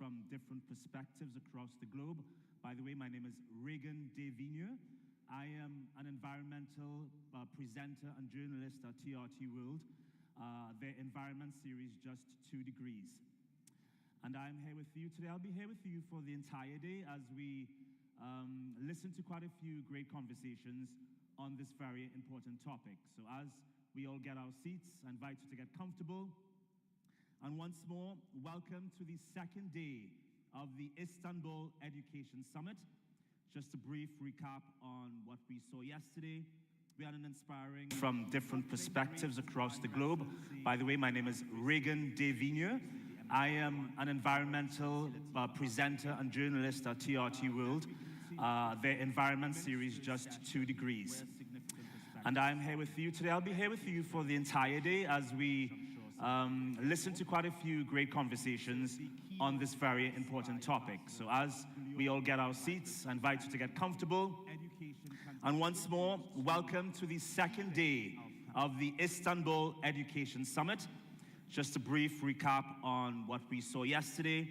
from different perspectives across the globe. By the way, my name is Regan Devigne. I am an environmental presenter and journalist at TRT World, their environment series, Just 2 Degrees. And I'm here with you today. I'll be here with you for the entire day as we listen to quite a few great conversations on this very important topic. So as we all get our seats, I invite you to get comfortable. And once more, welcome to the second day of the Istanbul Education Summit. Just a brief recap on what we saw yesterday. We had an inspiring from different perspectives across the globe. By the way, my name is Regan Devigne. I am an environmental presenter and journalist at TRT World, their environment series, Just 2 Degrees. And I'm here with you today. I'll be here with you for the entire day as we listen to quite a few great conversations on this very important topic. So as we all get our seats, I invite you to get comfortable. And once more, welcome to the second day of the Istanbul Education Summit. Just a brief recap on what we saw yesterday.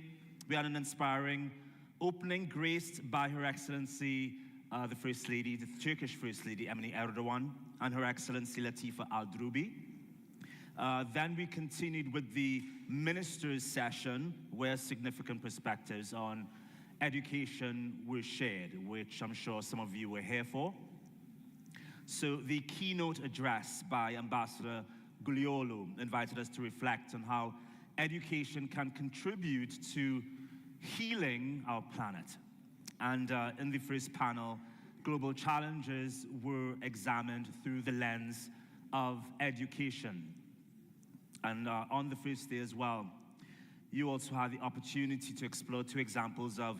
We had an inspiring opening graced by Her Excellency, the First Lady, the Turkish First Lady, Emine Erdogan, and Her Excellency Latife Aldrubi. Then we continued with the ministers' session, where significant perspectives on education were shared, which I'm sure some of you were here for. So the keynote address by Ambassador Guliolu invited us to reflect on how education can contribute to healing our planet. And in the first panel, global challenges were examined through the lens of education. And on the first day as well, you also had the opportunity to explore 2 examples of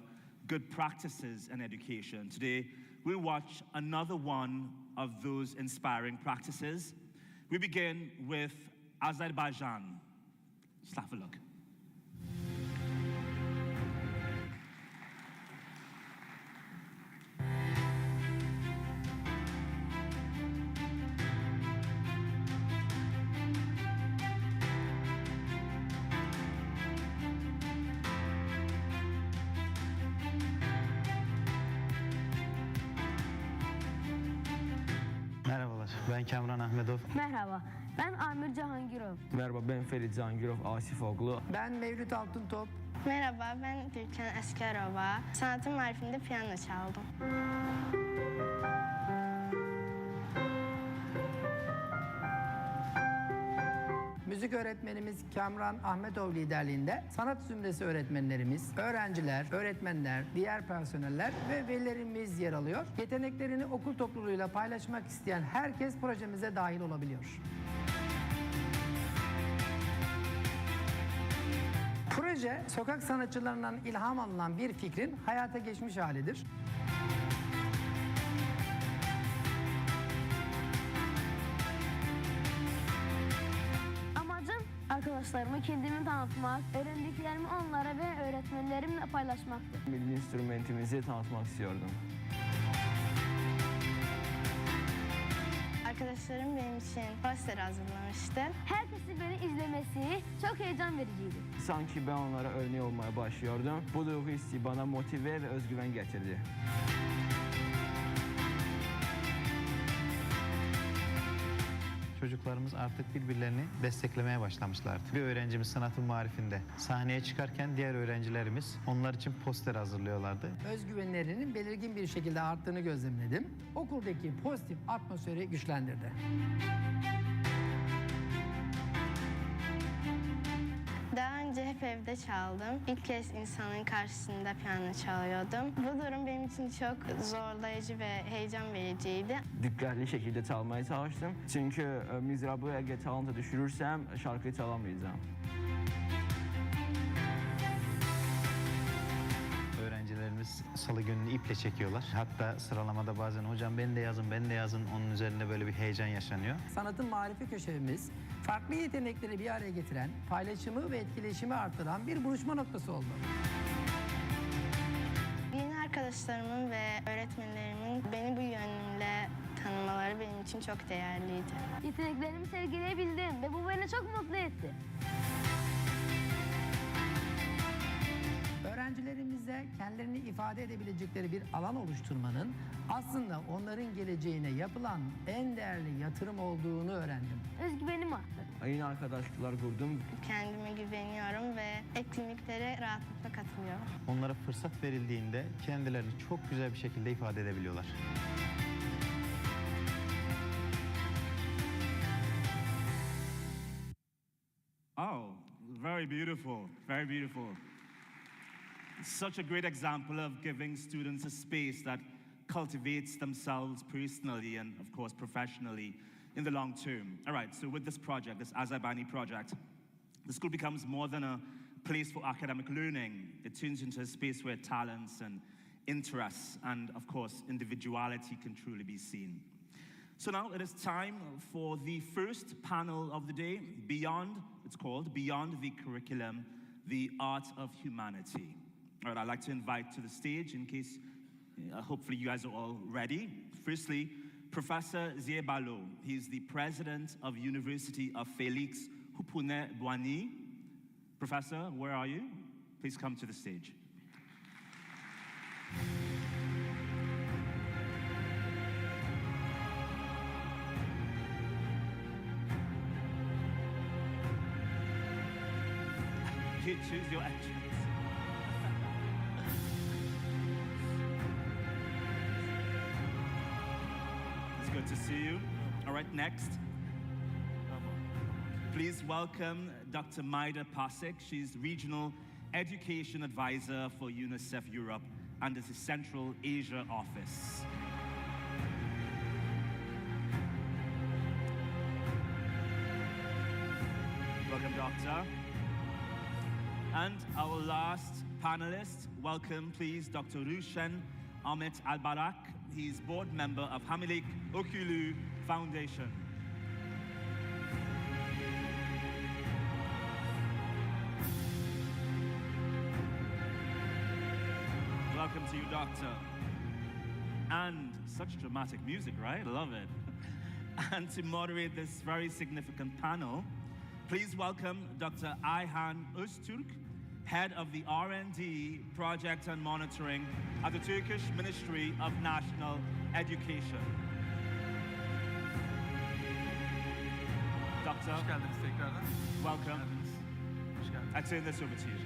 good practices in education. Today, we'll watch another one of those inspiring practices. We begin with Azerbaijan. Just have a look. Merhabalar, ben Kamran Ahmedov. Merhaba, ben Amir Cahangirov. Merhaba, ben Ferit Cahangirov Asifoğlu. Ben Mevlüt Altıntop. Merhaba, ben Türkan Eskerova. Sanatın marifinde piyano çaldım. Müzik öğretmenimiz Kamran Ahmetov liderliğinde sanat zümresi öğretmenlerimiz, öğrenciler, öğretmenler, diğer personeller ve velilerimiz yer alıyor. Yeteneklerini okul topluluğuyla paylaşmak isteyen herkes projemize dahil olabiliyor. Proje, sokak sanatçılarından ilham alınan bir fikrin hayata geçmiş halidir. Arkadaşlarıma kendimi tanıtmak, öğrendiklerimi onlara ve öğretmenlerimle paylaşmaktır. Milli instrumentimizi tanıtmak istiyordum. Arkadaşlarım benim için poster hazırlamıştı. Herkesin beni izlemesi çok heyecan vericiydi. Sanki ben onlara örnek olmaya başlıyordum. Bu duygu hissi bana motive ve özgüven getirdi. Çocuklarımız artık birbirlerini desteklemeye başlamışlardı. Bir öğrencimiz sanatın marifinde sahneye çıkarken diğer öğrencilerimiz onlar için poster hazırlıyorlardı. Özgüvenlerinin belirgin bir şekilde arttığını gözlemledim. Okuldaki pozitif atmosferi güçlendirdi. Daha önce hep evde çaldım. İlk kez insanın karşısında piyano çalıyordum. Bu durum benim için çok zorlayıcı ve heyecan vericiydi. Dikkatli şekilde çalmaya çalıştım. Çünkü mizrabı eğer geç alınca düşürürsem şarkıyı çalamayacağım. Öğrencilerimiz salı gününü iple çekiyorlar. Hatta sıralamada bazen hocam ben de yazın onun üzerinde böyle bir heyecan yaşanıyor. Sanatın marifi köşemiz farklı yetenekleri bir araya getiren, paylaşımı ve etkileşimi artıran bir buluşma noktası oldu. Yeni arkadaşlarımın ve öğretmenlerimin beni bu yönümle tanımaları benim için çok değerliydi. Yeteneklerimi sergileyebildim ve bu beni çok mutlu etti. öğrencilerimize kendilerini ifade edebilecekleri bir alan oluşturmanın aslında onların geleceğine yapılan en değerli yatırım olduğunu öğrendim. Özgüvenim arttı. Yeni arkadaşlıklar kurdum. Kendime güveniyorum ve etkinliklere rahatlıkla katılıyorum. Onlara fırsat verildiğinde kendilerini çok güzel bir şekilde ifade edebiliyorlar. Oh, very beautiful, very beautiful. Such a great example of giving students a space that cultivates themselves personally and, of course, professionally in the long term. All right, so with this project, this Azabani project, the school becomes more than a place for academic learning. It turns into a space where talents and interests and, of course, individuality can truly be seen. So now it is time for the first panel of the day, it's called Beyond the Curriculum, the Art of Humanity. All right, I'd like to invite to the stage, in case, hopefully you guys are all ready. Firstly, Professor Ziebalo. He's the president of University of Félix Houphouët-Boigny. Professor, where are you? Please come to the stage. You choose your entrance. It's good to see you. All right, next. Please welcome Dr. Maida Pasek. She's Regional Education Advisor for UNICEF Europe under the Central Asia Office. Welcome, Doctor. And our last panelist, welcome please Dr. Rushen Ahmet Albarak. He's board member of Hamilik Okulu Foundation. Welcome to you, Doctor. And such dramatic music, right? I love it. And to moderate this very significant panel, please welcome Dr. Ayhan Öztürk, Head of the R&D Project and Monitoring at the Turkish Ministry of National Education. Doctor, Hoş geldiniz tekrardan. welcome. Hoş geldiniz. I turn this over to you.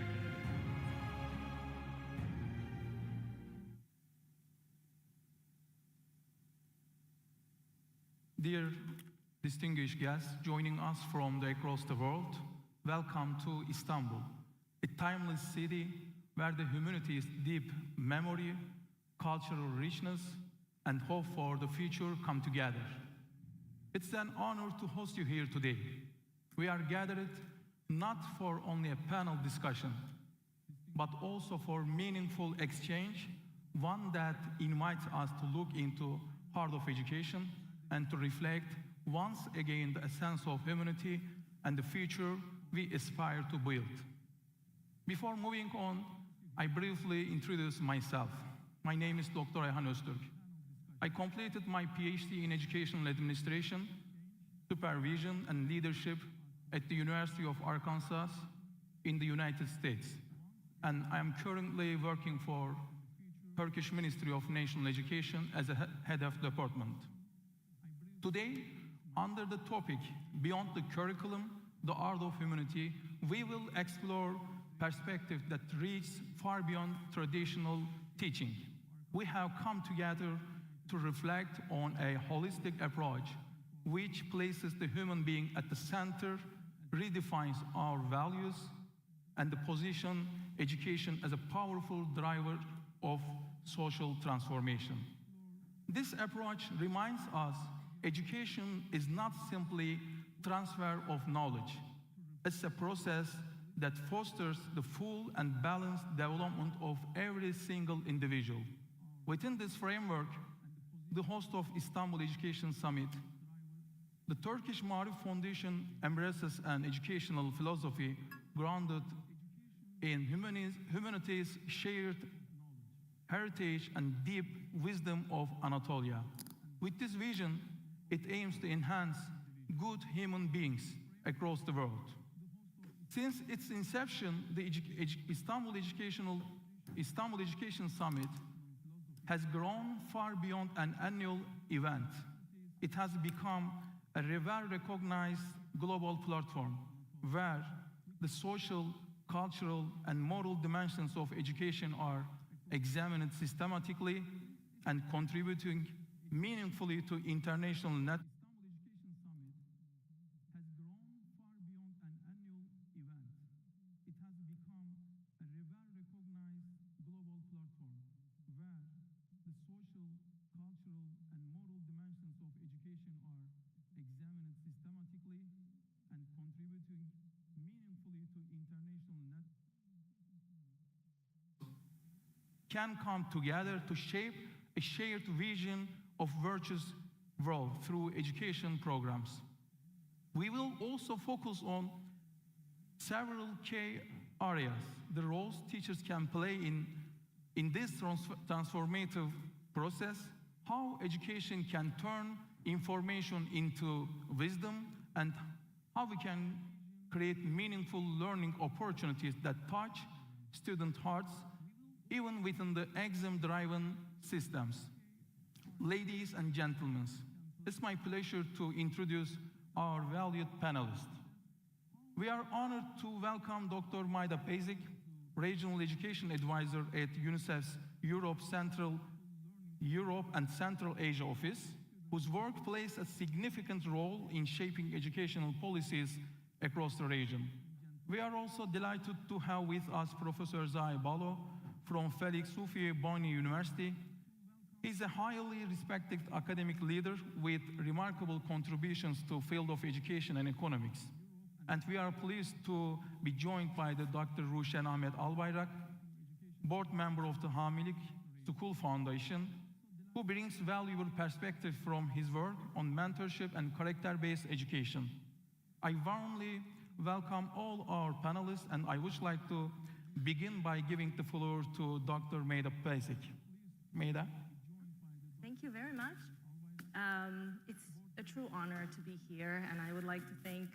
Dear distinguished guests joining us from across the world, welcome to Istanbul, a timeless city where the humanity's deep memory, cultural richness, and hope for the future come together. It's an honor to host you here today. We are gathered not for only a panel discussion, but also for meaningful exchange, one that invites us to look into heart of education and to reflect once again the essence of humanity and the future we aspire to build. Before moving on, I briefly introduce myself. My name is Dr. Ayhan Öztürk. I completed my PhD in Educational Administration, Supervision and Leadership at the University of Arkansas in the United States. And I am currently working for Turkish Ministry of National Education as a head of department. Today, under the topic Beyond the Curriculum, the Art of Humanity, we will explore perspectives that reach far beyond traditional teaching. We have come together to reflect on a holistic approach which places the human being at the center, redefines our values, and position education as a powerful driver of social transformation. This approach reminds us education is not simply transfer of knowledge. It's a process that fosters the full and balanced development of every single individual. Within this framework, the host of Istanbul Education Summit, the Turkish Marif Foundation embraces an educational philosophy grounded in humanity's shared heritage and deep wisdom of Anatolia. With this vision, it aims to enhance good human beings across the world. Since its inception, the Istanbul Educational Istanbul Education Summit has grown far beyond an annual event. It has become a recognized global platform where the social, cultural, and moral dimensions of education are examined systematically and contributing meaningfully to international net. Can come together to shape a shared vision of virtuous world through education programs. We will also focus on several key areas, the roles teachers can play in this transformative process, how education can turn information into wisdom, and how we can create meaningful learning opportunities that touch student hearts even within the exam-driven systems. Ladies and gentlemen, it's my pleasure to introduce our valued panelists. We are honored to welcome Dr. Maida Pezik, Regional Education Advisor at UNICEF's Europe and Central Asia Office, whose work plays a significant role in shaping educational policies across the region. We are also delighted to have with us Professor Zai Balo, from Felix Houphouët-Boigny University. He's a highly respected academic leader with remarkable contributions to field of education and economics. And we are pleased to be joined by the Dr. Ruşen Ahmet Albayrak, board member of the Hamilik School Foundation, who brings valuable perspective from his work on mentorship and character-based education. I warmly welcome all our panelists, and I would like to begin by giving the floor to Dr. Maida Pezik. Maida? Thank you very much. It's a true honor to be here, and I would like to thank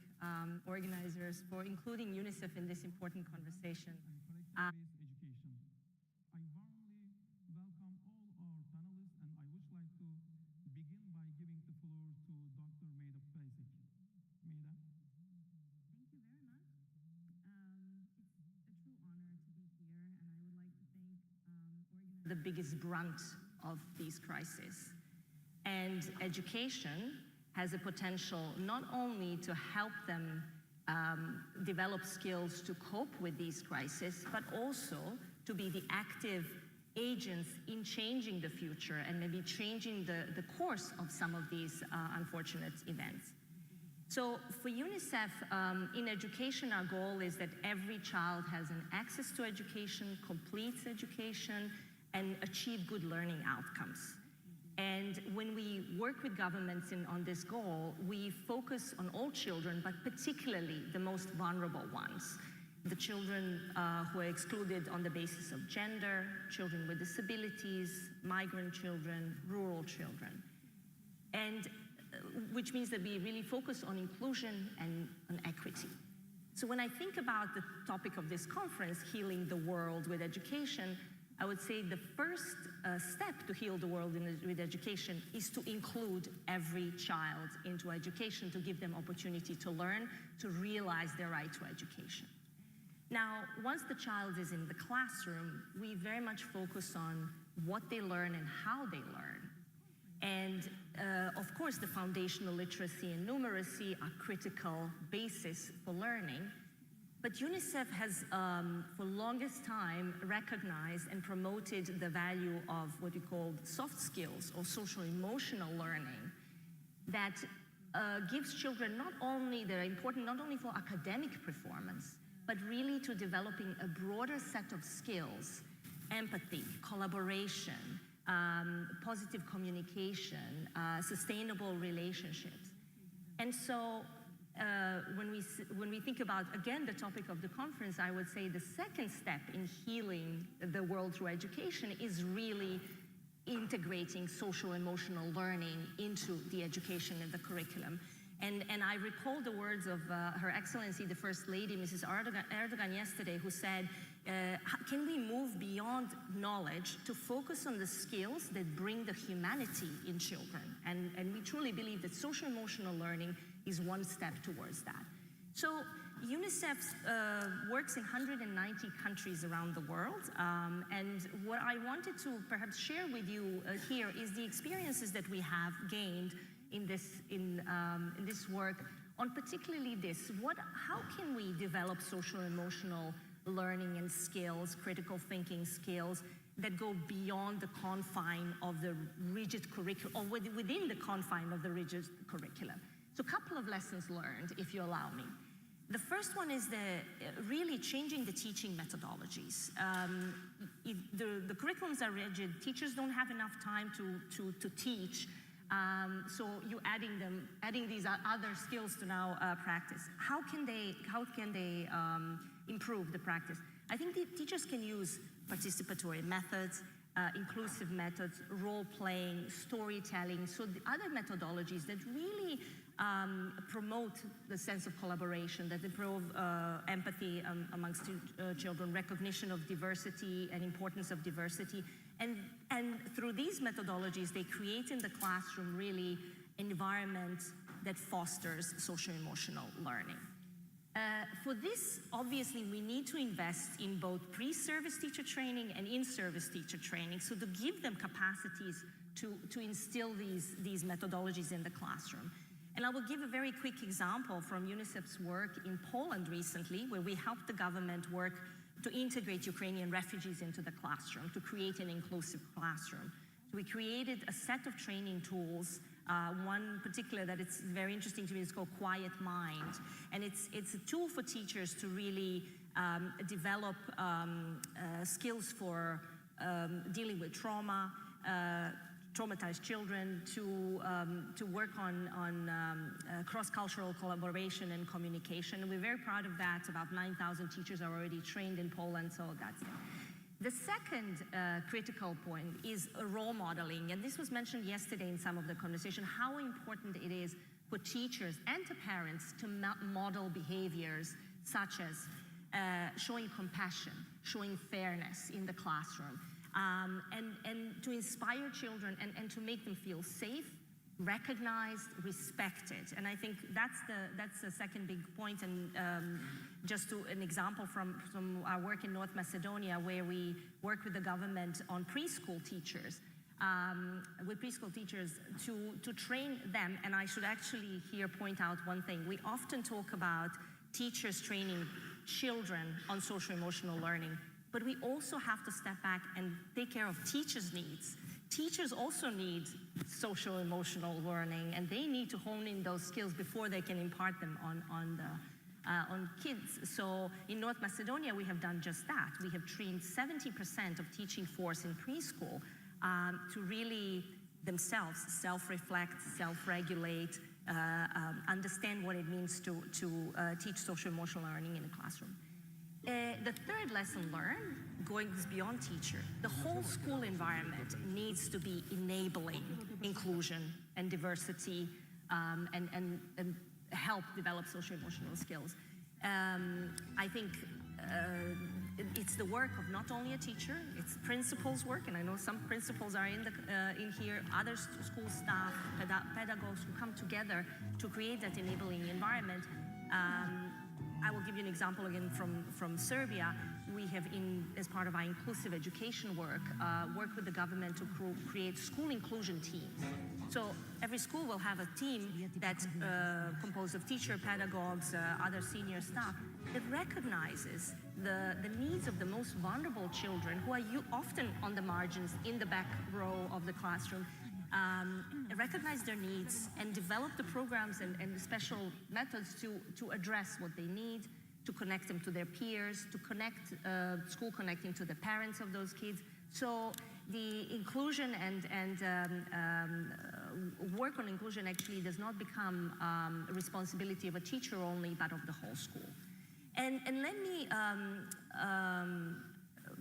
organizers for including UNICEF in this important conversation. The biggest brunt of these crises. And education has a potential not only to help them develop skills to cope with these crises, but also to be the active agents in changing the future and maybe changing the course of some of these unfortunate events. So for UNICEF, in education, our goal is that every child has an access to education, completes education, and achieve good learning outcomes. And when we work with governments on this goal, we focus on all children, but particularly the most vulnerable ones. The children who are excluded on the basis of gender, children with disabilities, migrant children, rural children. And which means that we really focus on inclusion and on equity. So when I think about the topic of this conference, healing the world with education, I would say the first step to heal the world with education is to include every child into education, to give them opportunity to learn, to realize their right to education. Now, once the child is in the classroom, we very much focus on what they learn and how they learn. And of course, the foundational literacy and numeracy are critical basis for learning. But UNICEF has, for longest time, recognized and promoted the value of what we call soft skills or social emotional learning that gives children they're important not only for academic performance, but really to developing a broader set of skills, empathy, collaboration, positive communication, sustainable relationships. And so, when we think about, again, the topic of the conference, I would say the second step in healing the world through education is really integrating social emotional learning into the education and the curriculum. And I recall the words of Her Excellency, the First Lady, Mrs. Erdogan yesterday, who said, Can we move beyond knowledge to focus on the skills that bring the humanity in children? And we truly believe that social emotional learning is one step towards that. So UNICEF works in 190 countries around the world, and what I wanted to perhaps share with you here is the experiences that we have gained in this work on particularly this. How can we develop social emotional learning and skills, critical thinking skills that go beyond the confine of the rigid curriculum, or within the confine of the rigid curriculum? So a couple of lessons learned, if you allow me. The first one is really changing the teaching methodologies. The curriculums are rigid. Teachers don't have enough time to teach. So you're adding these other skills to now practice. How can they improve the practice? I think the teachers can use participatory methods, inclusive methods, role-playing, storytelling, so the other methodologies that really promote the sense of collaboration, that improve empathy amongst children, recognition of diversity and importance of diversity. And through these methodologies, they create in the classroom really environment that fosters social-emotional learning. For this, obviously, we need to invest in both pre-service teacher training and in-service teacher training, so to give them capacities to instill these methodologies in the classroom. And I will give a very quick example from UNICEF's work in Poland recently, where we helped the government work to integrate Ukrainian refugees into the classroom, to create an inclusive classroom. So we created a set of training tools. One particular that it's very interesting to me is called Quiet Mind. And it's a tool for teachers to really develop skills for dealing with trauma, traumatized children, to work on cross-cultural collaboration and communication. And we're very proud of that. About 9,000 teachers are already trained in Poland, so that's it. The second critical point is role modeling, and this was mentioned yesterday in some of the conversation, how important it is for teachers and to parents to model behaviors such as showing compassion, showing fairness in the classroom, and to inspire children and to make them feel safe, recognized, respected. And I think that's the second big point. And just an example from our work in North Macedonia, where we work with the government on preschool teachers, to train them. And I should actually here point out one thing. We often talk about teachers training children on social emotional learning, but we also have to step back and take care of teachers' needs. Teachers also need social emotional learning, and they need to hone in those skills before they can impart them on kids. So in North Macedonia, we have done just that. We have trained 70% of teaching force in preschool to really themselves self-reflect, self-regulate, understand what it means to teach social emotional learning in a classroom. The third lesson learned, going beyond teacher, the whole school environment needs to be enabling inclusion and diversity and help develop social emotional skills. I think it's the work of not only a teacher, it's principals' work, and I know some principals are in here, other school staff, pedagogues who come together to create that enabling environment. I will give you an example again from Serbia. We have, as part of our inclusive education work, worked with the government to create school inclusion teams. So every school will have a team that's composed of teacher, pedagogues, other senior staff that recognizes the needs of the most vulnerable children who are often on the margins in the back row of the classroom. Recognize their needs and develop the programs and special methods to address what they need, to connect them to their peers, to connect school connecting to the parents of those kids. So the inclusion and work on inclusion actually does not become a responsibility of a teacher only, but of the whole school. And let me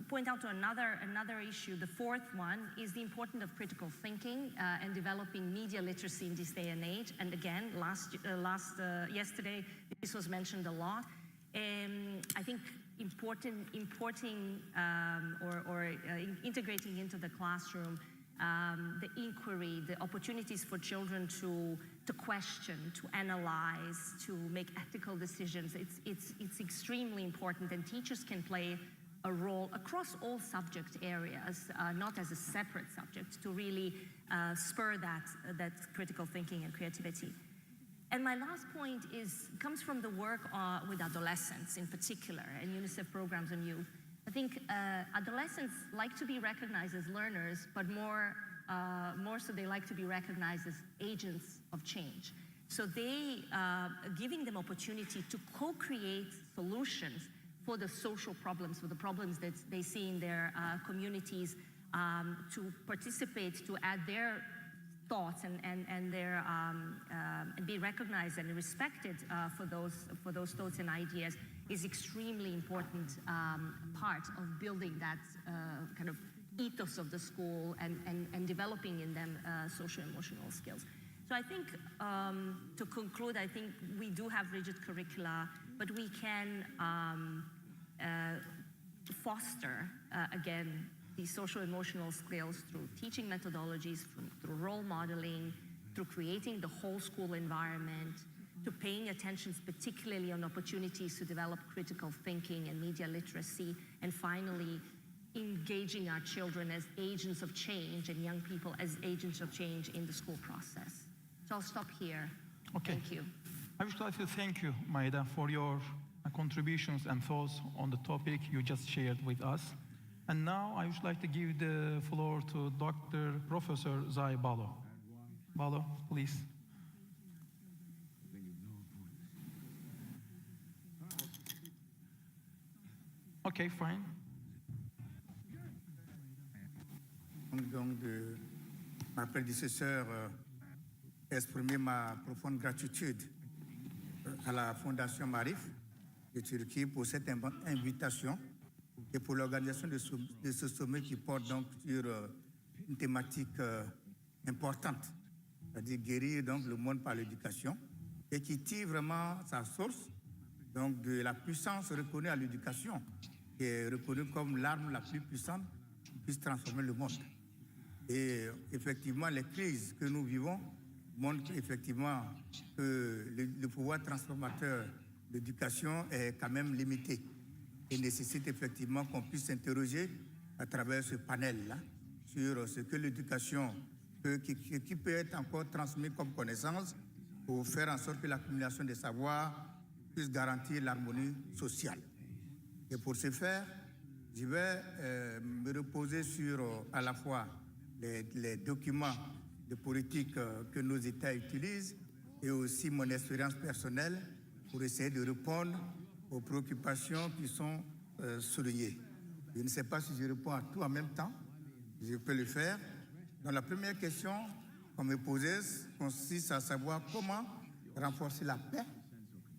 point out to another issue. The fourth one is the importance of critical thinking and developing media literacy in this day and age. And again, yesterday, this was mentioned a lot. I think integrating into the classroom the inquiry, the opportunities for children to question, to analyze, to make ethical decisions. It's extremely important, and teachers can play a role across all subject areas, not as a separate subject, to really spur that critical thinking and creativity. And my last point comes from the work with adolescents in particular, and UNICEF programs on youth. I think adolescents like to be recognized as learners, but more so they like to be recognized as agents of change. So giving them opportunity to co-create solutions for the social problems, for the problems that they see in their communities, to participate, to add their thoughts and be recognized and respected for those thoughts and ideas is extremely important part of building that kind of ethos of the school and developing in them social emotional skills. So I think, to conclude, I think we do have rigid curricula, but we can foster, again, these social emotional skills through teaching methodologies, through role modeling, through creating the whole school environment, to paying attention particularly on opportunities to develop critical thinking and media literacy, and finally, engaging our children as agents of change and young people as agents of change in the school process. So I'll stop here. Okay. Thank you. I would like to thank you, Maida, for your contributions and thoughts on the topic you just shared with us. And now I would like to give the floor to Dr. Professor Zai Balo. Balo, please. Okay, fine. Donc de ma prédécesseur exprimer ma profonde gratitude à la Fondation Marif de Turquie pour cette invitation et pour l'organisation de ce sommet qui porte donc sur une thématique importante, c'est-à-dire guérir donc le monde par l'éducation, et qui tire vraiment sa source donc de la puissance reconnue à l'éducation, qui est reconnue comme l'arme la plus puissante qui puisse transformer le monde. Et effectivement, les crises que nous vivons montrent effectivement que le pouvoir transformateur de l'éducation est quand même limité et nécessite effectivement qu'on puisse s'interroger à travers ce panel-là sur ce que l'éducation qui peut être encore transmis comme connaissance pour faire en sorte que l'accumulation des savoirs puisse garantir l'harmonie sociale. Et pour ce faire, je vais me reposer sur à la fois les documents de politique que nos États utilisent et aussi mon expérience personnelle pour essayer de répondre aux préoccupations qui sont soulignées. Je ne sais pas si je réponds à tout en même temps, je peux le faire. Donc la première question qu'on me posait consiste à savoir comment renforcer la paix,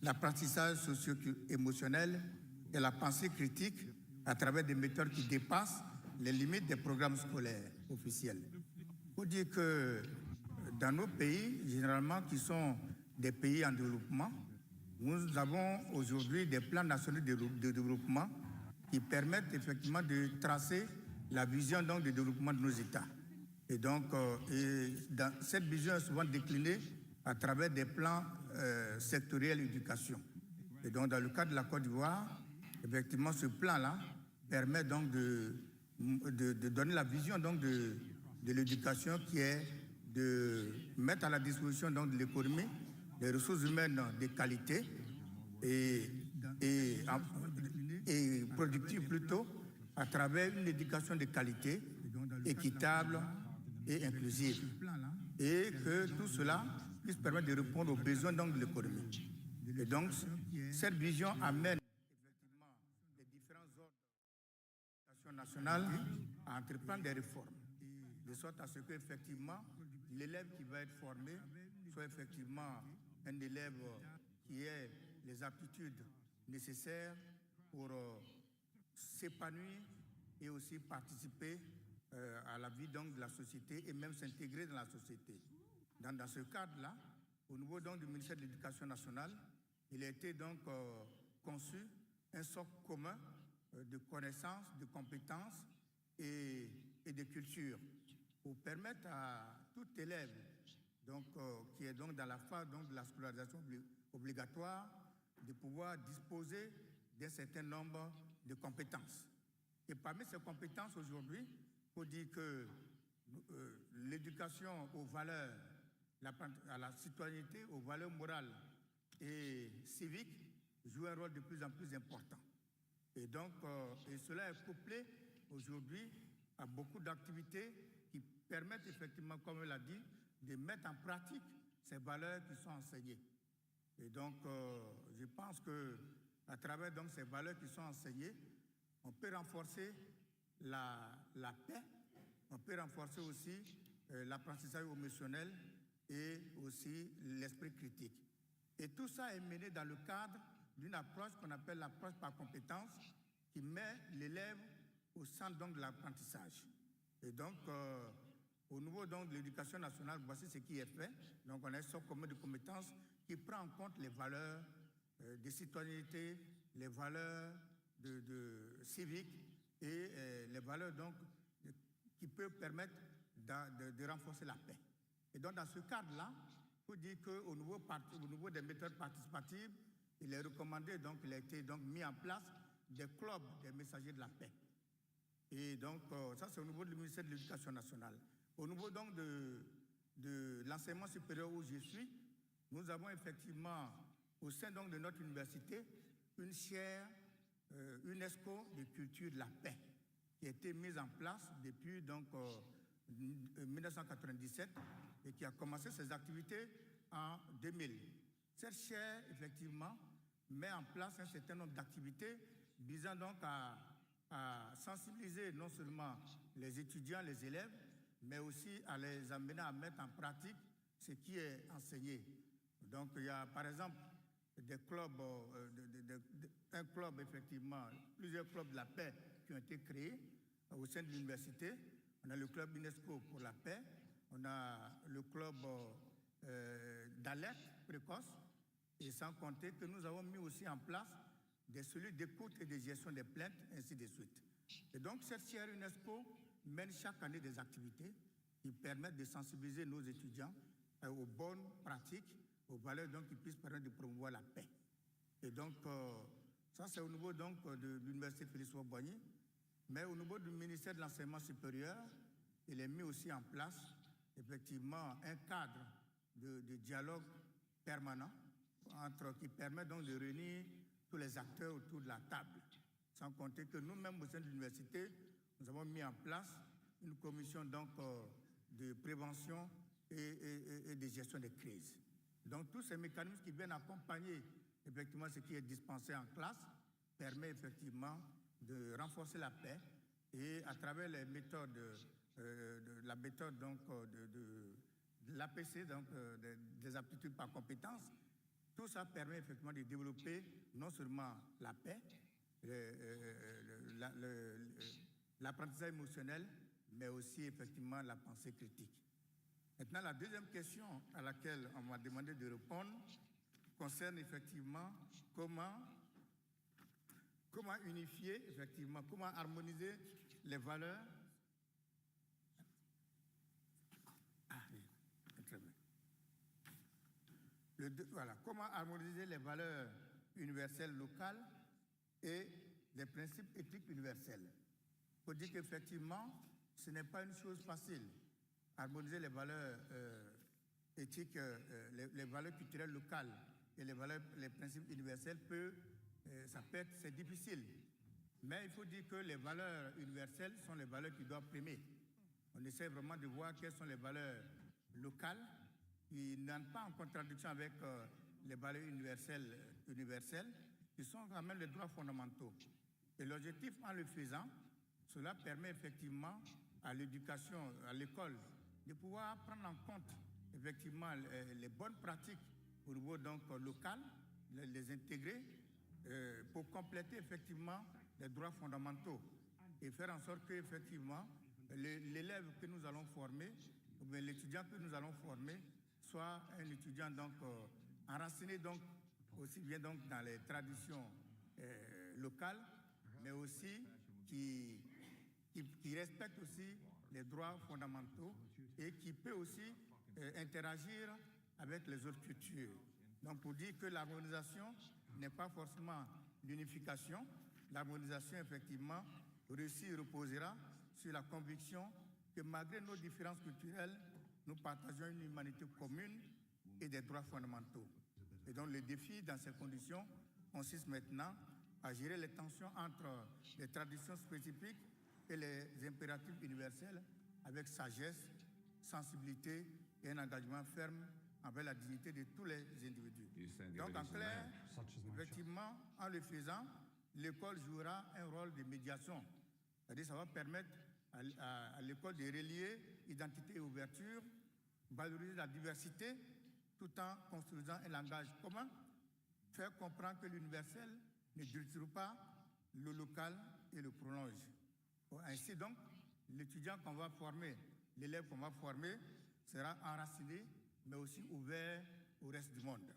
l'apprentissage socio-émotionnel et la pensée critique à travers des méthodes qui dépassent les limites des programmes scolaires officiels. Il faut dire que dans nos pays, généralement qui sont des pays en développement, nous avons aujourd'hui des plans nationaux de développement qui permettent effectivement de tracer la vision donc, de développement de nos États. Et donc, cette vision est souvent déclinée à travers des plans sectoriels d'éducation. Et donc, dans le cas de la Côte d'Ivoire, effectivement, ce plan-là permet donc de donner la vision donc, de l'éducation qui est de mettre à la disposition donc, de l'économie des ressources humaines de qualité et productive plutôt à travers une éducation de qualité, équitable et inclusive. Et que tout cela puisse permettre de répondre aux besoins donc, de l'économie. Et donc, cette vision amène effectivement les différents ordres d'éducation nationale à entreprendre des réformes, de sorte à ce qu'effectivement, l'élève qui va être formé soit effectivement un élève qui ait les aptitudes nécessaires pour s'épanouir et aussi participer à la vie donc, de la société et même s'intégrer dans la société. Dans ce cadre-là, au niveau donc, du ministère de l'Éducation nationale, il a été donc conçu un socle commun de connaissances, de compétences et de culture pour permettre à tout élève donc, qui est donc dans la phase donc, de la scolarisation obligatoire de pouvoir disposer d'un certain nombre de compétences. Et parmi ces compétences aujourd'hui, il faut dire que l'éducation aux valeurs, à la citoyenneté, aux valeurs morales et civiques joue un rôle de plus en plus important. Et donc, et cela est couplé aujourd'hui à beaucoup d'activités qui permettent effectivement, comme elle l'a dit, de mettre en pratique ces valeurs qui sont enseignées. Et donc, je pense qu'à travers donc, ces valeurs qui sont enseignées, on peut renforcer la paix, on peut renforcer aussi l'apprentissage émotionnel et aussi l'esprit critique. Et tout ça est mené dans le cadre d'une approche qu'on appelle l'approche par compétence, qui met l'élève au centre donc, de l'apprentissage. Et donc, au niveau donc, de l'éducation nationale, voici ce qui est fait. Donc, on a un socle commun de compétences qui prend en compte les valeurs de citoyenneté, les valeurs de civiques et les valeurs donc, qui peuvent permettre de renforcer la paix. Et donc, dans ce cadre-là, il faut dire qu'au niveau des méthodes participatives, il est recommandé, donc, il a été donc, mis en place des clubs des messagers de la paix. Et donc, ça, c'est au niveau du ministère de l'Éducation nationale. Au niveau donc de l'enseignement supérieur où je suis, nous avons effectivement, au sein donc de notre université, une chaire UNESCO de culture de la paix qui a été mise en place depuis donc, 1997 et qui a commencé ses activités en 2000. Cette chaire, effectivement, met en place un certain nombre d'activités visant donc à sensibiliser non seulement les étudiants, les élèves, mais aussi à les amener à mettre en pratique ce qui est enseigné. Donc, il y a par exemple des clubs, un club effectivement, plusieurs clubs de la paix qui ont été créés au sein de l'université. On a le club UNESCO pour la paix, on a le club d'alerte précoce, et sans compter que nous avons mis aussi en place des cellules d'écoute et de gestion des plaintes, ainsi de suite. Et donc, cette chaire UNESCO mène chaque année des activités qui permettent de sensibiliser nos étudiants aux bonnes pratiques, aux valeurs donc, qui puissent permettre de promouvoir la paix. Et donc, ça, c'est au niveau donc, de l'Université Félix-Houphouët-Boigny, mais au niveau du ministère de l'Enseignement supérieur, il est mis aussi en place, effectivement, un cadre de dialogue permanent qui permet donc de réunir tous les acteurs autour de la table. Sans compter que nous-mêmes, au sein de l'université, nous avons mis en place une commission donc, de prévention et de gestion des crises. Donc, tous ces mécanismes qui viennent accompagner effectivement ce qui est dispensé en classe permet effectivement de renforcer la paix et à travers les méthodes, la méthode donc, de l'APC, donc des aptitudes par compétences, tout ça permet effectivement de développer non seulement la paix, l'apprentissage émotionnel, mais aussi effectivement la pensée critique. Maintenant, la deuxième question à laquelle on m'a demandé de répondre concerne effectivement comment unifier, effectivement, comment harmoniser les valeurs. Ah oui, très bien. Voilà, comment harmoniser les valeurs universelles locales et les principes éthiques universels. Il faut dire qu'effectivement, ce n'est pas une chose facile. Harmoniser les valeurs éthiques, les valeurs culturelles locales et les principes universels, c'est difficile. Mais il faut dire que les valeurs universelles sont les valeurs qui doivent primer. On essaie vraiment de voir quelles sont les valeurs locales qui n'entrent pas en contradiction avec les valeurs universelles, qui sont quand même les droits fondamentaux. Et l'objectif, en le faisant, cela permet effectivement à l'éducation, à l'école, de pouvoir prendre en compte effectivement les bonnes pratiques au niveau donc, local, les intégrer pour compléter effectivement les droits fondamentaux et faire en sorte que effectivement l'élève que nous allons former, ou bien l'étudiant que nous allons former, soit un étudiant donc enraciné donc aussi bien donc dans les traditions locales, mais aussi qui respecte aussi les droits fondamentaux et qui peut aussi interagir avec les autres cultures. Donc pour dire que l'harmonisation n'est pas forcément l'unification, l'harmonisation effectivement réussie reposera sur la conviction que malgré nos différences culturelles, nous partageons une humanité commune et des droits fondamentaux. Et donc le défi dans ces conditions consiste maintenant à gérer les tensions entre les traditions spécifiques et les impératifs universels avec sagesse, sensibilité et un engagement ferme envers la dignité de tous les individus. Donc en clair, effectivement, en le faisant, l'école jouera un rôle de médiation. C'est-à-dire ça va permettre à l'école de relier identité et ouverture, valoriser la diversité tout en construisant un langage commun, faire comprendre que l'universel ne détruit pas le local et le prolonge. Ainsi donc, l'étudiant qu'on va former, l'élève qu'on va former sera enraciné, mais aussi ouvert au reste du monde.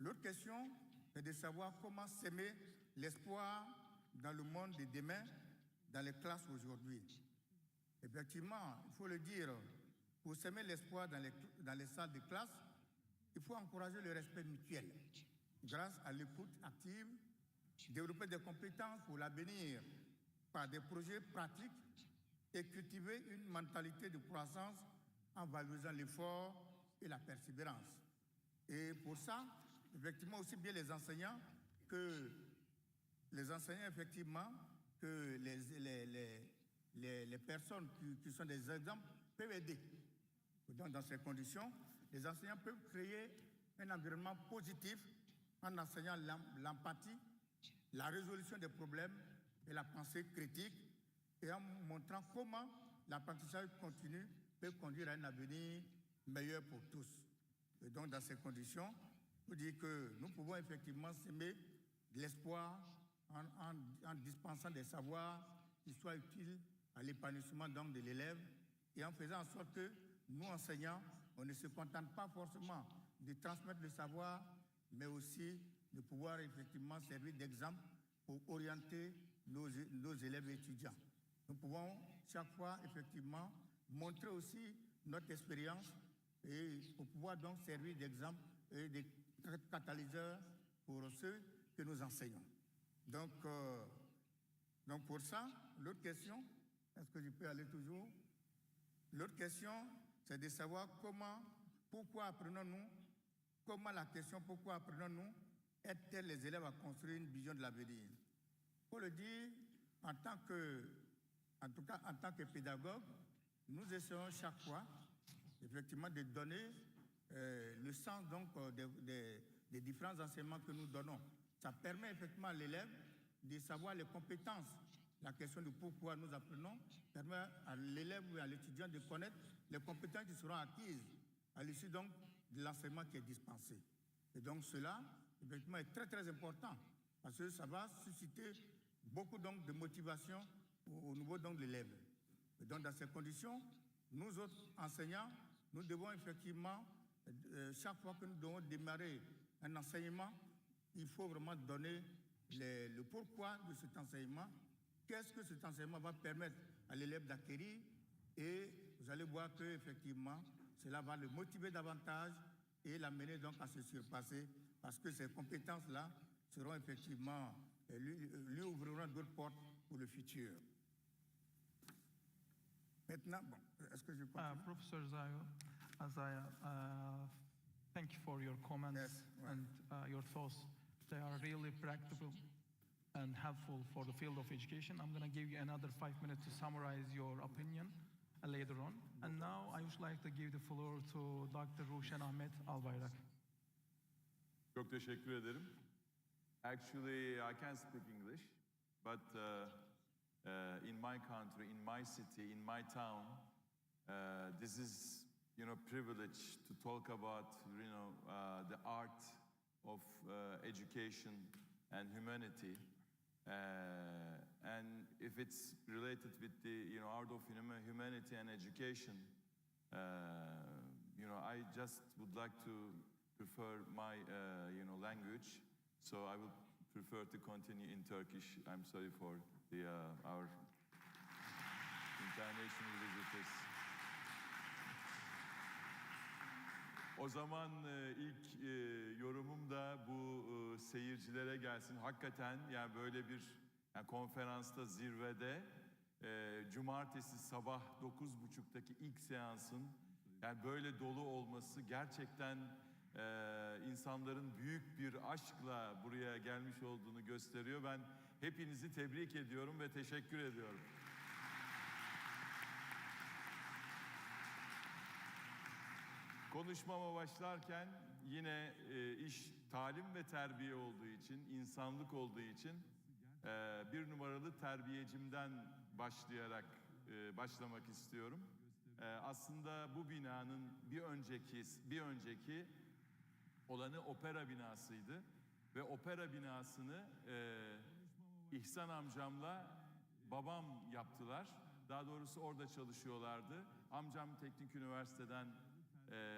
L'autre question est de savoir comment s'aimer l'espoir dans le monde de demain, dans les classes aujourd'hui. Effectivement, il faut le dire, pour s'aimer l'espoir dans les salles de classe, il faut encourager le respect mutuel grâce à l'écoute active, développer des compétences pour l'avenir par des projets pratiques et cultiver une mentalité de croissance en valorisant l'effort et la persévérance. Et pour ça, effectivement, aussi bien les enseignants, effectivement, que les personnes qui sont des exemples peuvent aider. Donc, dans ces conditions, les enseignants peuvent créer un environnement positif en enseignant l'empathie, la résolution des problèmes et la pensée critique et en montrant comment l'apprentissage continu peut conduire à un avenir meilleur pour tous. Et donc, dans ces conditions, je dis que nous pouvons effectivement s'aimer de l'espoir en dispensant des savoirs qui soient utiles à l'épanouissement de l'élève et en faisant en sorte que nous, enseignants, on ne se contente pas forcément de transmettre le savoir, mais aussi de pouvoir effectivement servir d'exemple pour orienter nos élèves et étudiants. Nous pouvons chaque fois effectivement montrer aussi notre expérience et pour pouvoir donc servir d'exemple et de catalyseur pour ceux que nous enseignons. Donc pour ça, l'autre question, est-ce que je peux aller toujours? L'autre question, c'est de savoir pourquoi apprenons-nous aide-t-elle les élèves à construire une vision de l'avenir? Pour le dire, en tout cas en tant que pédagogue, nous essayons chaque fois, effectivement, de donner le sens donc des différents enseignements que nous donnons. Ça permet effectivement à l'élève de savoir les compétences. La question de pourquoi nous apprenons permet à l'élève ou à l'étudiant de connaître les compétences qui seront acquises à l'issue donc de l'enseignement qui est dispensé. Et donc cela, effectivement, est très très important parce que ça va susciter beaucoup donc de motivation au niveau donc de l'élève. Et donc dans ces conditions, nous autres enseignants, nous devons effectivement, chaque fois que nous devons démarrer un enseignement, il faut vraiment donner le pourquoi de cet enseignement. Qu'est-ce que cet enseignement va permettre à l'élève d'acquérir? Et vous allez voir que effectivement, cela va le motiver davantage et l'amener donc à se surpasser parce que ces compétences-là seront effectivement, lui ouvriront d'autres portes pour le futur. Maintenant, bon, est-ce que je continue? Professor Zaya, thank you for your comments and your thoughts. They are really practical and helpful for the field of education. I'm going to give you another 5 minutes to summarize your opinion later on. And now I would like to give the floor to Dr. Ruşen Ahmet Albayrak. Çok teşekkür ederim. Actually, I can speak English, but in my country, in my city, in my town, this is, privilege to talk about, the art of education and humanity. And if it's related with the, art of humanity and education, I just would like to prefer my, language. So I will prefer to continue in Turkish. I'm sorry for the our international visitors. O zaman ilk yorumum da bu seyircilere gelsin. Hakikaten yani böyle bir konferansta, zirvede cumartesi sabah 9.30'daki ilk seansın yani böyle dolu olması gerçekten insanların büyük bir aşkla buraya gelmiş olduğunu gösteriyor. Ben hepinizi tebrik ediyorum ve teşekkür ediyorum. Konuşmama başlarken yine iş talim ve terbiye olduğu için, insanlık olduğu için bir numaralı terbiyecimden başlamak istiyorum. Aslında bu binanın bir önceki olanı opera binasıydı ve opera binasını İhsan amcamla babam yaptılar. Daha doğrusu orada çalışıyorlardı. Amcam Teknik Üniversiteden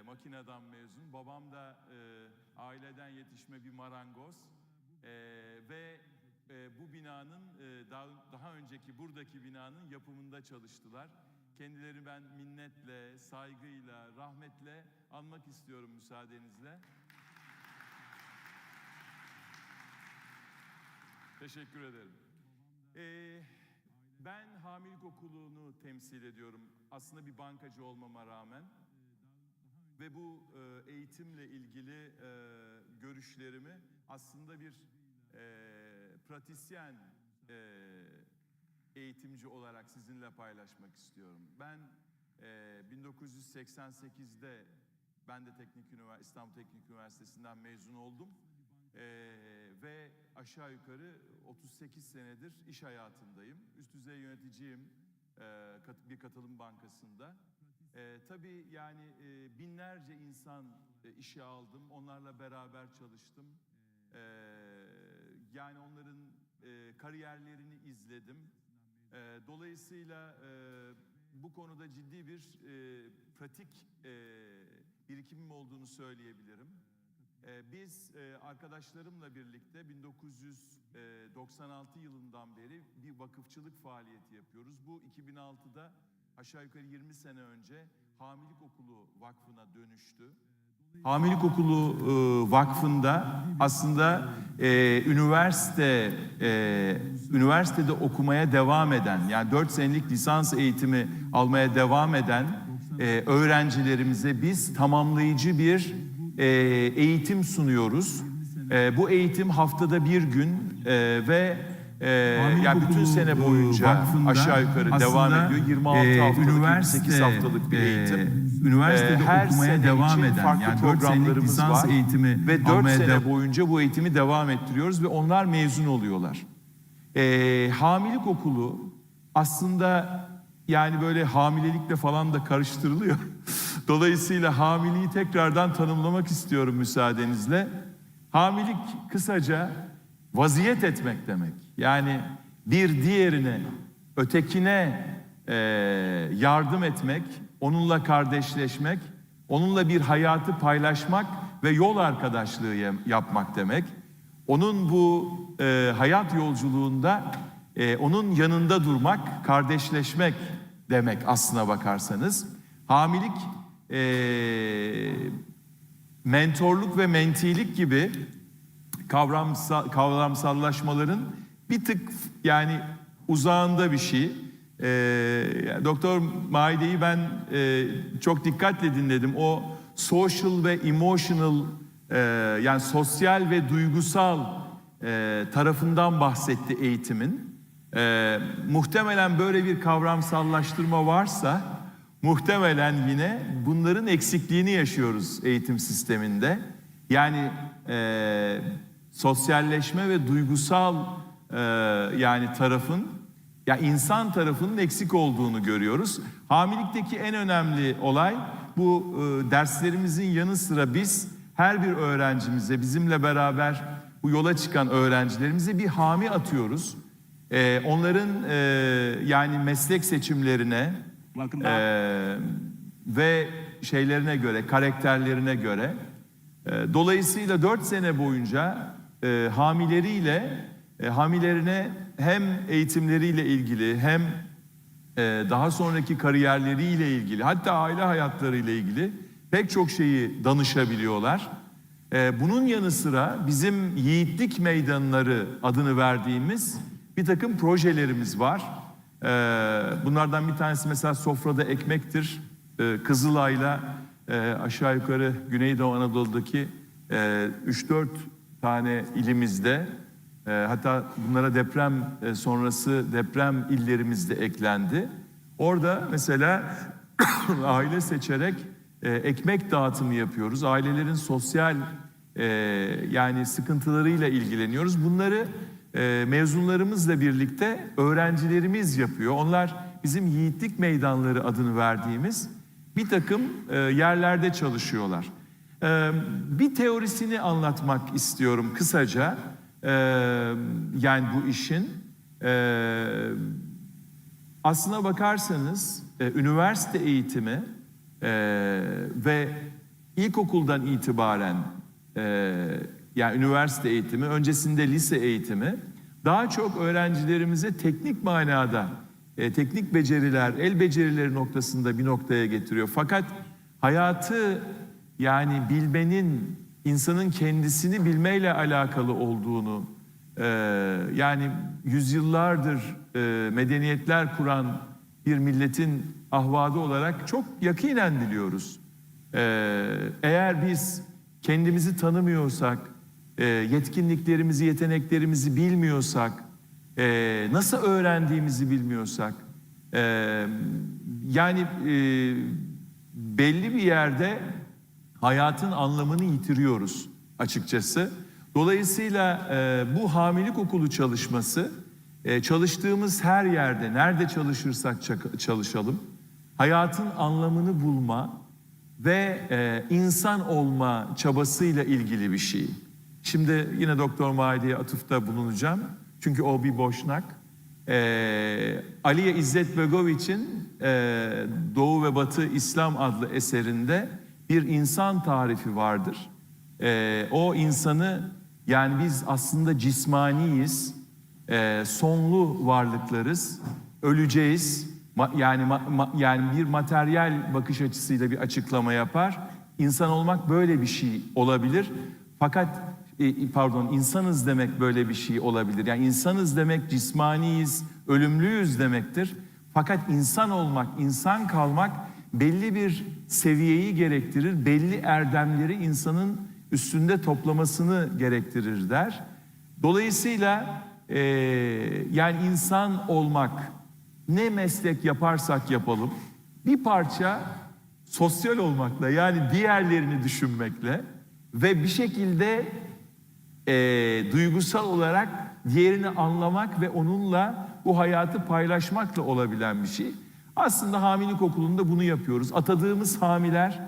makineden mezun. Babam da aileden yetişme bir marangoz. Ve bu binanın daha önceki buradaki binanın yapımında çalıştılar. Kendileri ben minnetle, saygıyla, rahmetle anmak istiyorum müsaadenizle. Teşekkür ederim. Ben hamilelik okulunu temsil ediyorum. Aslında bir bankacı olmama rağmen. Ve bu eğitimle ilgili görüşlerimi aslında bir pratisyen eğitimci olarak sizinle paylaşmak istiyorum. Ben 1988'de ben de İstanbul Teknik Üniversitesi'nden mezun oldum. Ve aşağı yukarı 38 senedir iş hayatındayım. Üst düzey yöneticiyim bir katılım bankasında. Tabii yani binlerce insan işe aldım, onlarla beraber çalıştım. Yani onların kariyerlerini izledim. Dolayısıyla bu konuda ciddi bir pratik birikimim olduğunu söyleyebilirim. Biz arkadaşlarımla birlikte 1996 yılından beri bir vakıfçılık faaliyeti yapıyoruz. Bu 2006'da aşağı yukarı 20 sene önce Hamilelik Okulu Vakfı'na dönüştü. Hamilelik Okulu Vakfı'nda aslında üniversitede okumaya devam eden, yani 4 senelik lisans eğitimi almaya devam eden öğrencilerimize biz tamamlayıcı bir eğitim sunuyoruz. Bu eğitim haftada bir gün ve yani bütün sene boyunca aşağı yukarı devam ediyor. 26 haftalık, 28 haftalık bir eğitim. Üniversitede her okumaya devam eden farklı yani programlarımız var ve 4 sene boyunca bu eğitimi devam ettiriyoruz ve onlar mezun oluyorlar. Hamilelik okulu aslında yani böyle hamilelikle falan da karıştırılıyor. Dolayısıyla hamiliği tekrardan tanımlamak istiyorum müsaadenizle. Hamilelik kısaca vaziyet etmek demek. Yani bir diğerine, ötekine yardım etmek, onunla kardeşleşmek, onunla bir hayatı paylaşmak ve yol arkadaşlığı yapmak demek. Onun bu hayat yolculuğunda onun yanında durmak, kardeşleşmek demek aslına bakarsanız. Hamilelik mentorluk ve mentilik gibi kavramsallaşmaların bir tık yani uzağında bir şey. Doktor Maide'yi ben çok dikkatle dinledim. O social ve emotional yani sosyal ve duygusal tarafından bahsetti eğitimin. Muhtemelen böyle bir kavramsallaştırma varsa muhtemelen yine bunların eksikliğini yaşıyoruz eğitim sisteminde. Yani sosyalleşme ve duygusal yani tarafın, ya insan tarafının eksik olduğunu görüyoruz. Hamilelikteki en önemli olay bu derslerimizin yanı sıra biz her bir öğrencimize, bizimle beraber bu yola çıkan öğrencilerimize bir hami atıyoruz. Onların yani meslek seçimlerine ve şeylerine göre, karakterlerine göre. Dolayısıyla 4 sene boyunca hamilerine hem eğitimleriyle ilgili hem daha sonraki kariyerleriyle ilgili hatta aile hayatlarıyla ilgili pek çok şeyi danışabiliyorlar. Bunun yanı sıra bizim yiğitlik meydanları adını verdiğimiz bir takım projelerimiz var. Bunlardan bir tanesi mesela sofrada ekmektir. Kızılay'la aşağı yukarı Güneydoğu Anadolu'daki 3-4 tane ilimizde, hatta bunlara deprem sonrası deprem illerimiz de eklendi. Orada mesela aile seçerek ekmek dağıtımı yapıyoruz. Ailelerin sosyal yani sıkıntılarıyla ilgileniyoruz. Bunları mezunlarımızla birlikte öğrencilerimiz yapıyor. Onlar bizim yiğitlik meydanları adını verdiğimiz bir takım yerlerde çalışıyorlar. Bir teorisini anlatmak istiyorum kısaca. Yani bu işin aslına bakarsanız üniversite eğitimi ve ilkokuldan itibaren yani üniversite eğitimi, öncesinde lise eğitimi daha çok öğrencilerimize teknik manada, teknik beceriler, el becerileri noktasında bir noktaya getiriyor. Fakat hayatı yani bilmenin, insanın kendisini bilmeyle alakalı olduğunu, yani yüzyıllardır medeniyetler kuran bir milletin ahvadı olarak çok yakinen biliyoruz. Eğer biz kendimizi tanımıyorsak, yetkinliklerimizi, yeteneklerimizi bilmiyorsak, nasıl öğrendiğimizi bilmiyorsak, yani belli bir yerde hayatın anlamını yitiriyoruz açıkçası. Dolayısıyla bu hamilelik okulu çalışması, çalıştığımız her yerde, nerede çalışırsak çalışalım, hayatın anlamını bulma ve insan olma çabasıyla ilgili bir şey. Şimdi yine Doktor Mahidi'ye atıfta bulunacağım. Çünkü o bir boşnak. Aliye İzzet Begoviç'in Doğu ve Batı İslam adlı eserinde bir insan tarifi vardır. O insanı, yani biz aslında cismaniyiz, sonlu varlıklarız, öleceğiz. Yani bir materyal bakış açısıyla bir açıklama yapar. İnsan olmak böyle bir şey olabilir. Fakat insanız demek böyle bir şey olabilir. Yani insanız demek cismaniyiz, ölümlüyüz demektir. Fakat insan olmak, insan kalmak belli bir seviyeyi gerektirir. Belli erdemleri insanın üstünde toplamasını gerektirir der. Dolayısıyla yani insan olmak, ne meslek yaparsak yapalım, bir parça sosyal olmakla, yani diğerlerini düşünmekle ve bir şekilde duygusal olarak diğerini anlamak ve onunla bu hayatı paylaşmakla olabilen bir şey. Aslında hamilelik okulunda bunu yapıyoruz. Atadığımız hamiler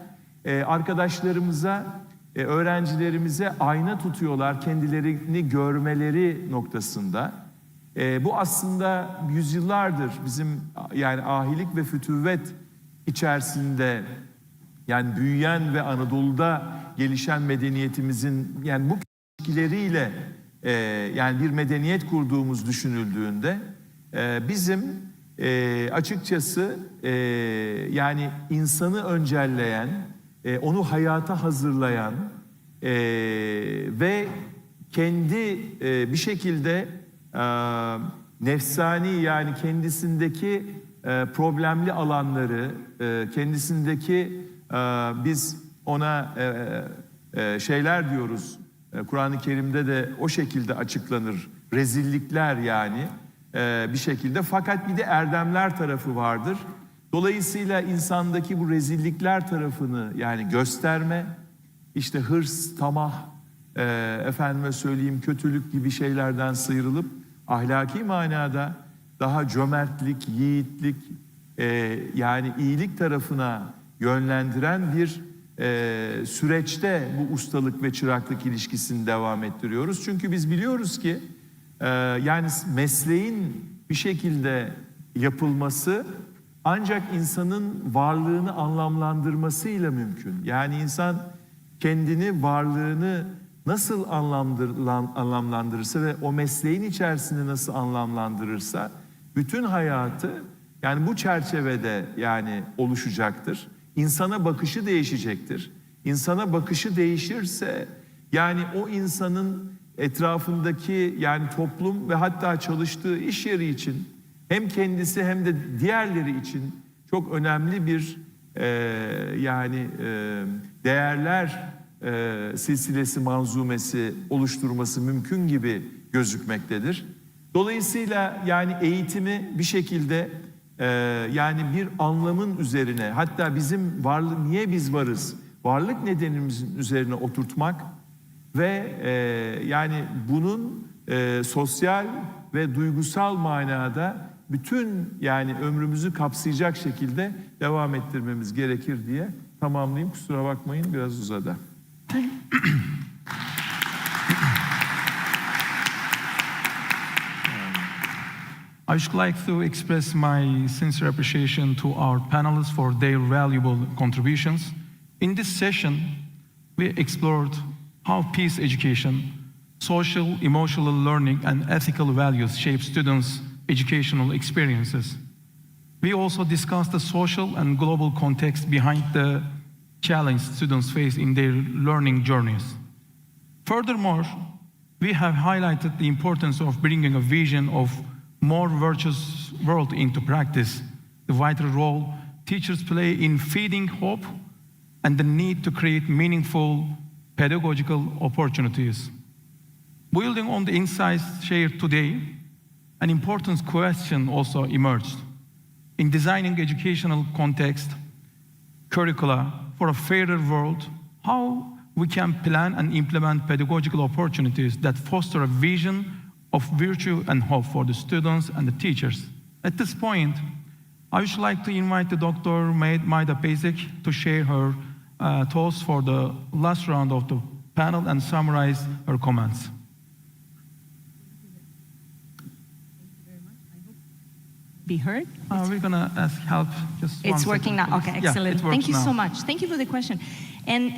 arkadaşlarımıza, öğrencilerimize ayna tutuyorlar kendilerini görmeleri noktasında. Bu aslında yüzyıllardır bizim yani ahilik ve fütüvvet içerisinde, yani büyüyen ve Anadolu'da gelişen medeniyetimizin yani bu ilişkileriyle yani bir medeniyet kurduğumuz düşünüldüğünde bizim açıkçası yani insanı öncelleyen, onu hayata hazırlayan ve kendi bir şekilde nefsani, yani kendisindeki problemli alanları, kendisindeki biz ona şeyler diyoruz, Kur'an-ı Kerim'de de o şekilde açıklanır, rezillikler yani bir şekilde. Fakat bir de erdemler tarafı vardır. Dolayısıyla insandaki bu rezillikler tarafını yani gösterme, işte hırs, tamah, efendime söyleyeyim kötülük gibi şeylerden sıyrılıp ahlaki manada daha cömertlik, yiğitlik, yani iyilik tarafına yönlendiren bir süreçte bu ustalık ve çıraklık ilişkisini devam ettiriyoruz. Çünkü biz biliyoruz ki yani mesleğin bir şekilde yapılması ancak insanın varlığını anlamlandırmasıyla mümkün. Yani insan kendini, varlığını nasıl anlamlandırırsa ve o mesleğin içerisinde nasıl anlamlandırırsa bütün hayatı yani bu çerçevede yani oluşacaktır. İnsana bakışı değişecektir. İnsana bakışı değişirse yani o insanın etrafındaki yani toplum ve hatta çalıştığı iş yeri için hem kendisi hem de diğerleri için çok önemli bir değerler silsilesi, manzumesi oluşturması mümkün gibi gözükmektedir. Dolayısıyla yani eğitimi bir şekilde yani bir anlamın üzerine, hatta bizim niye biz varız, varlık nedenimizin üzerine oturtmak ve yani bunun sosyal ve duygusal manada bütün yani ömrümüzü kapsayacak şekilde devam ettirmemiz gerekir diye tamamlayayım. Kusura bakmayın, biraz uzadı. I would like to express my sincere appreciation to our panelists for their valuable contributions. In this session, we explored how peace education, social, emotional learning, and ethical values shape students' educational experiences. We also discussed the social and global context behind the challenge students face in their learning journeys. Furthermore, we have highlighted the importance of bringing a vision of more virtuous world into practice, the vital role teachers play in feeding hope, and the need to create meaningful pedagogical opportunities. Building on the insights shared today, an important question also emerged. In designing educational context, curricula for a fairer world, how we can plan and implement pedagogical opportunities that foster a vision of virtue and hope for the students and the teachers. At this point, I would like to invite the Dr. Maida Basic to share her thoughts for the last round of the panel and summarize her comments. Be heard? We're gonna ask help. Just it's one working second, now. please. Okay, Yeah, excellent. it works Thank you now. so much. Thank you for the question. And